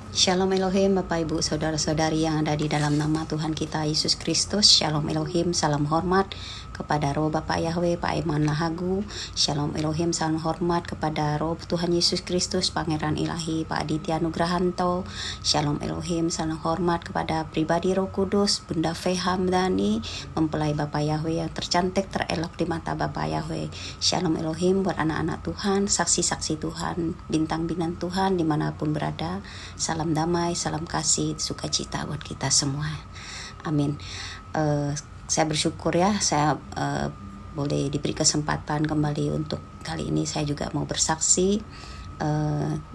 Shalom Elohim, Bapak Ibu Saudara-saudari yang ada di dalam nama Tuhan kita Yesus Kristus. Shalom Elohim, salam hormat kepada roh Bapak Yahweh, Pak Eman Lahagu. Shalom Elohim, salam hormat kepada roh Tuhan Yesus Kristus, Pangeran Ilahi, Pak Aditya Nugrahanto. Shalom Elohim, salam hormat kepada pribadi Roh Kudus, Bunda Feham Dani, mempelai Bapak Yahweh yang tercantik, terelok di mata Bapak Yahweh. Shalom Elohim buat anak-anak Tuhan, saksi-saksi Tuhan, bintang-bintang Tuhan dimanapun berada. Salam damai, salam kasih, sukacita buat kita semua. Amin. Saya bersyukur ya, saya boleh diberi kesempatan kembali untuk kali ini saya juga mau bersaksi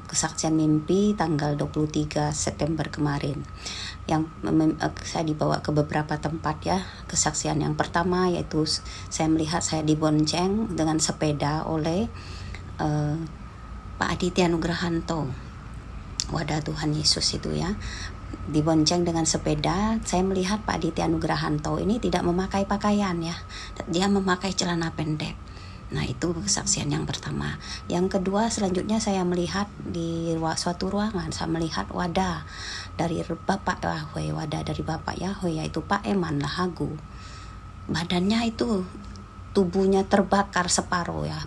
kesaksian mimpi tanggal 23 September kemarin. Yang saya dibawa ke beberapa tempat ya. Kesaksian yang pertama yaitu saya melihat saya dibonceng dengan sepeda oleh Pak Aditya Nugrahanto. Wadah Tuhan Yesus itu ya, dibonceng dengan sepeda. Saya melihat Pak Aditya Nugrahanto ini tidak memakai pakaian ya, dia memakai celana pendek. Nah itu kesaksian yang pertama. Yang kedua selanjutnya saya melihat di suatu ruangan, saya melihat wadah dari Bapak Yahweh, wadah dari Bapak Yahweh yaitu Pak Eman Lahagu. Badannya itu tubuhnya terbakar separuh ya,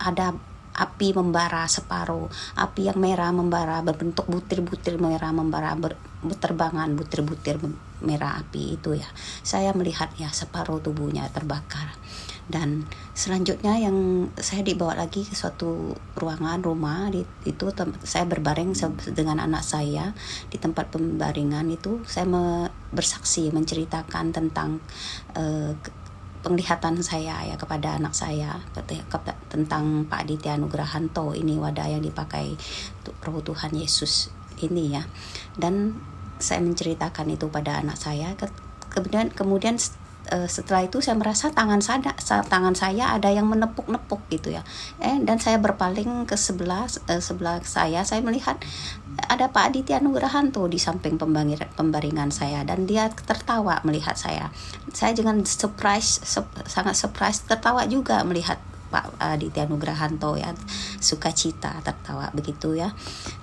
ada api membara separuh, api yang merah membara berbentuk butir-butir merah membara, berterbangan butir-butir merah api itu ya. Saya melihat ya separuh tubuhnya terbakar. Dan selanjutnya yang saya dibawa lagi ke suatu ruangan rumah itu saya berbaring dengan anak saya di tempat pembaringan itu. Saya bersaksi menceritakan tentang penglihatan saya ya kepada anak saya tentang Pak Aditya Nugrahanto ini, wadah yang dipakai roh Tuhan Yesus ini ya. Dan saya menceritakan itu pada anak saya. Kemudian setelah itu saya merasa tangan saya ada yang menepuk-nepuk gitu ya. Dan saya berpaling ke sebelah saya melihat ada Pak Aditya Nugrahanto di samping pembaringan saya, dan dia tertawa melihat saya. Saya dengan sangat surprise tertawa juga melihat Pak Aditya Nugrahanto ya, sukacita tertawa begitu ya.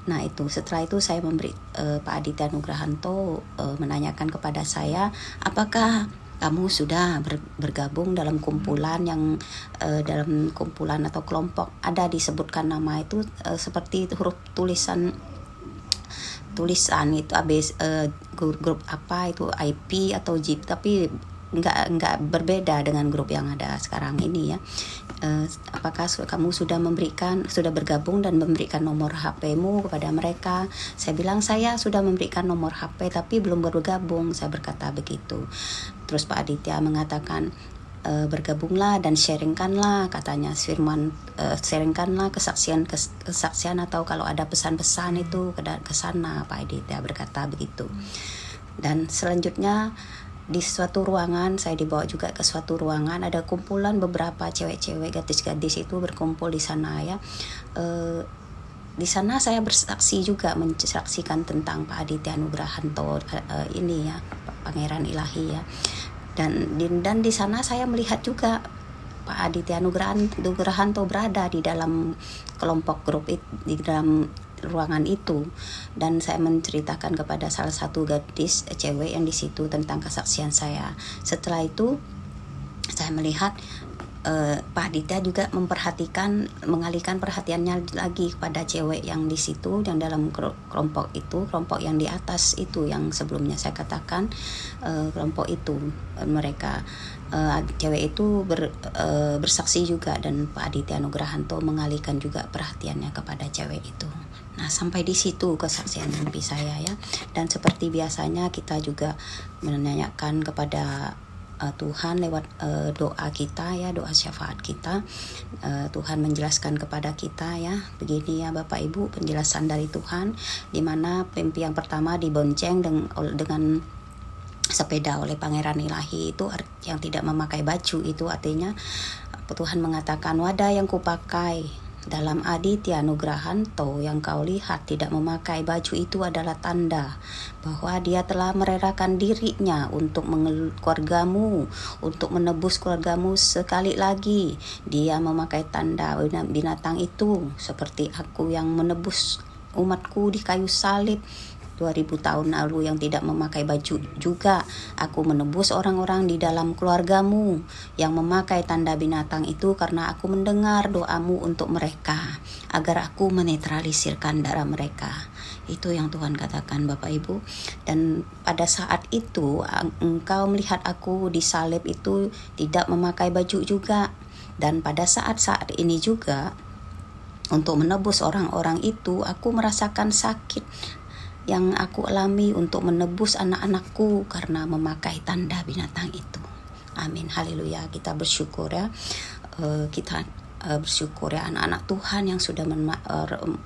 Nah itu setelah itu saya memberi Pak Aditya Nugrahanto menanyakan kepada saya, apakah kamu sudah bergabung dalam kumpulan yang dalam kumpulan atau kelompok ada disebutkan nama itu seperti huruf tulisan itu grup apa itu IP atau JIP, tapi enggak berbeda dengan grup yang ada sekarang ini ya. Apakah kamu sudah bergabung dan memberikan nomor HP-mu kepada mereka? Saya bilang saya sudah memberikan nomor HP tapi belum bergabung, saya berkata begitu. Terus Pak Aditya mengatakan, bergabunglah dan sharingkanlah, katanya firman, sharingkanlah kesaksian atau kalau ada pesan-pesan itu ke sana. Pak Aditya berkata begitu. Dan selanjutnya di suatu ruangan, saya dibawa juga ke suatu ruangan, ada kumpulan beberapa cewek-cewek gadis-gadis itu berkumpul di sana ya. Di sana saya bersaksi juga, mensaksikan tentang Pak Aditya Nugrahanto ini ya, Pangeran Ilahi ya. Dan di sana saya melihat juga Pak Aditya Nugrahanto berada di dalam kelompok grup di dalam ruangan itu, dan saya menceritakan kepada salah satu gadis cewek yang di situ tentang kesaksian saya. Setelah itu saya melihat Pak Aditya juga mengalihkan perhatiannya lagi kepada cewek yang di situ, yang dalam kelompok itu, kelompok yang di atas itu yang sebelumnya saya katakan, kelompok itu mereka cewek itu bersaksi juga, dan Pak Aditya Nugrahanto mengalihkan juga perhatiannya kepada cewek itu. Nah sampai di situ kesaksian mimpi saya ya. Dan seperti biasanya kita juga menanyakan kepada Tuhan lewat doa kita ya, doa syafaat kita. Tuhan menjelaskan kepada kita ya, begini ya Bapak Ibu, penjelasan dari Tuhan, di mana mimpi yang pertama dibonceng dengan sepeda oleh Pangeran Ilahi itu yang tidak memakai baju, itu artinya Tuhan mengatakan, wadah yang kupakai dalam Aditya Nugrahanto yang kau lihat tidak memakai baju itu adalah tanda bahwa dia telah merelakan dirinya untuk keluargamu, untuk menebus keluargamu sekali lagi. Dia memakai tanda binatang itu seperti aku yang menebus umatku di kayu salib 2000 tahun lalu yang tidak memakai baju juga. Aku menebus orang-orang di dalam keluargamu yang memakai tanda binatang itu karena aku mendengar doamu untuk mereka, agar aku menetralisirkan darah mereka. Itu yang Tuhan katakan Bapak Ibu. Dan pada saat itu engkau melihat aku disalib itu tidak memakai baju juga. Dan pada saat-saat ini juga untuk menebus orang-orang itu aku merasakan sakit yang aku alami untuk menebus anak-anakku karena memakai tanda binatang itu. Amin, haleluya. Kita bersyukur ya, kita bersyukur ya anak-anak Tuhan yang sudah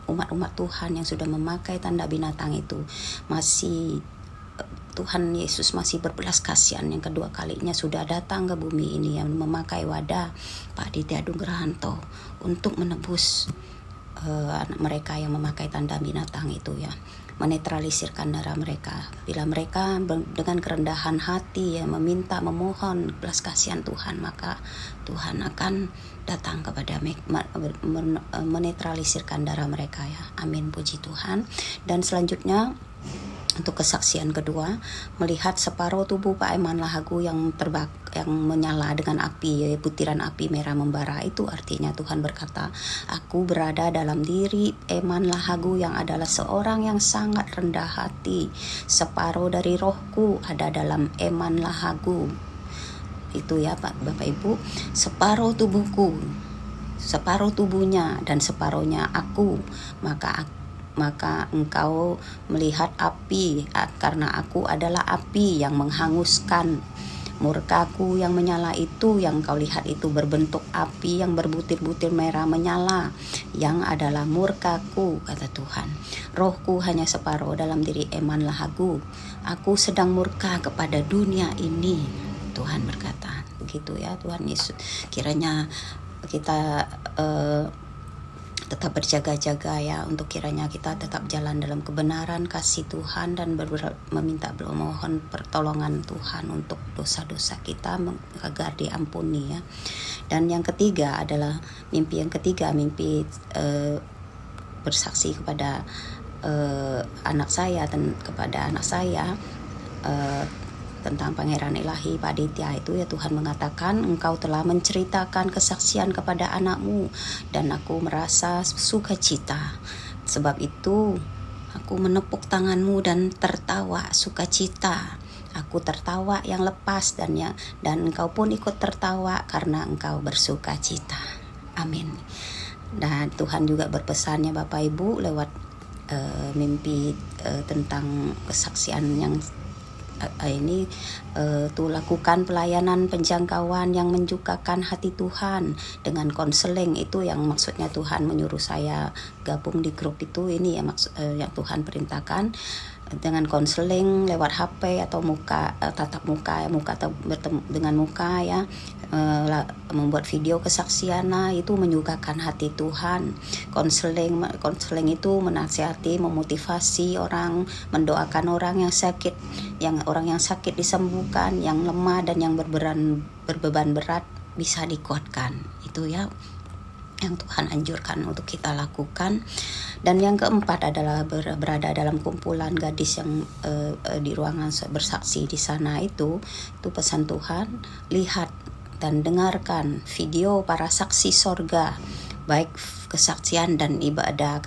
umat-umat Tuhan yang sudah memakai tanda binatang itu. Masih Tuhan Yesus masih berbelas kasihan yang kedua kalinya sudah datang ke bumi ini yang memakai wadah Pak Aditya Nugrahanto untuk menebus anak mereka yang memakai tanda binatang itu ya, menetralisirkan darah mereka. Bila mereka dengan kerendahan hati ya meminta, memohon belas kasihan Tuhan, maka Tuhan akan datang kepada menetralisirkan darah mereka ya. Amin, puji Tuhan. Dan selanjutnya untuk kesaksian kedua, melihat separuh tubuh Pak Eman Lahagu yang menyala dengan api, ya, butiran api merah membara. Itu artinya Tuhan berkata, aku berada dalam diri Eman Lahagu yang adalah seorang yang sangat rendah hati. Separuh dari rohku ada dalam Eman Lahagu. Itu ya Bapak Ibu, separuh tubuhku, separuh tubuhnya dan separuhnya aku, maka engkau melihat api, karena aku adalah api yang menghanguskan. Murkaku yang menyala itu yang kau lihat itu berbentuk api yang berbutir-butir merah menyala, yang adalah murkaku, kata Tuhan. Rohku hanya separuh dalam diri Eman Lahagu. Aku sedang murka kepada dunia ini, Tuhan berkata. Begitu ya Tuhan Yesus. Kiranya kita tetap berjaga-jaga ya, untuk kiranya kita tetap jalan dalam kebenaran kasih Tuhan dan memohon pertolongan Tuhan untuk dosa-dosa kita agar diampuni ya. Dan yang ketiga adalah mimpi bersaksi kepada anak saya dan kepada anak saya tentang Pangeran Ilahi Pak Aditya itu ya. Tuhan mengatakan, engkau telah menceritakan kesaksian kepada anakmu dan aku merasa sukacita. Sebab itu aku menepuk tanganmu dan tertawa sukacita. Aku tertawa yang lepas dan engkau pun ikut tertawa karena engkau bersukacita. Amin. Dan Tuhan juga berpesannya Bapak Ibu lewat mimpi tentang kesaksian yang ini tuh lakukan pelayanan penjangkauan yang menjukakan hati Tuhan dengan konseling. Itu yang maksudnya Tuhan menyuruh saya gabung di grup itu. Ini ya yang Tuhan perintahkan, dengan konseling lewat HP atau tatap muka atau bertemu dengan muka ya, membuat video kesaksian. Nah, itu menyukakan hati Tuhan. Konseling itu menasihati, memotivasi orang, mendoakan orang yang sakit, orang yang sakit disembuhkan, yang lemah dan yang berbeban berat bisa dikuatkan. Itu ya yang Tuhan anjurkan untuk kita lakukan. Dan yang keempat adalah berada dalam kumpulan gadis yang di ruangan bersaksi di sana. Itu pesan Tuhan, lihat dan dengarkan video para saksi sorga, baik kesaksian dan ibadah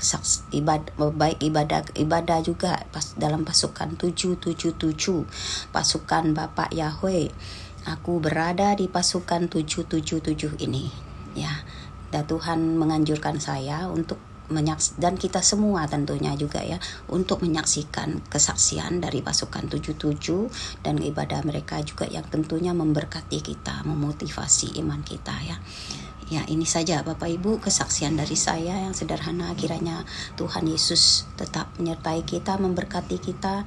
juga dalam pasukan 777, pasukan Bapak Yahweh. Aku berada di pasukan 777 ini ya. Dan Tuhan menganjurkan saya untuk dan kita semua tentunya juga ya, untuk menyaksikan kesaksian dari pasukan 77 dan ibadah mereka juga yang tentunya memberkati kita, memotivasi iman kita ya. Ya, ini saja Bapak Ibu kesaksian dari saya yang sederhana. Kiranya Tuhan Yesus tetap menyertai kita, memberkati kita.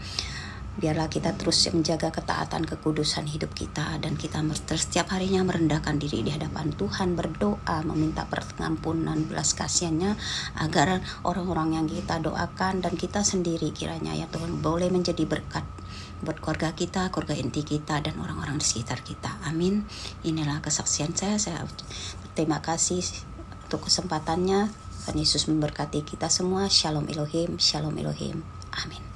Biarlah kita terus menjaga ketaatan, kekudusan hidup kita, dan kita setiap harinya merendahkan diri di hadapan Tuhan, berdoa, meminta pengampunan belas kasihannya, agar orang-orang yang kita doakan dan kita sendiri kiranya ya Tuhan boleh menjadi berkat buat keluarga kita, keluarga inti kita, dan orang-orang di sekitar kita. Amin. Inilah kesaksian saya. Terima kasih untuk kesempatannya. Tuhan Yesus memberkati kita semua. Shalom Elohim, Shalom Elohim. Amin.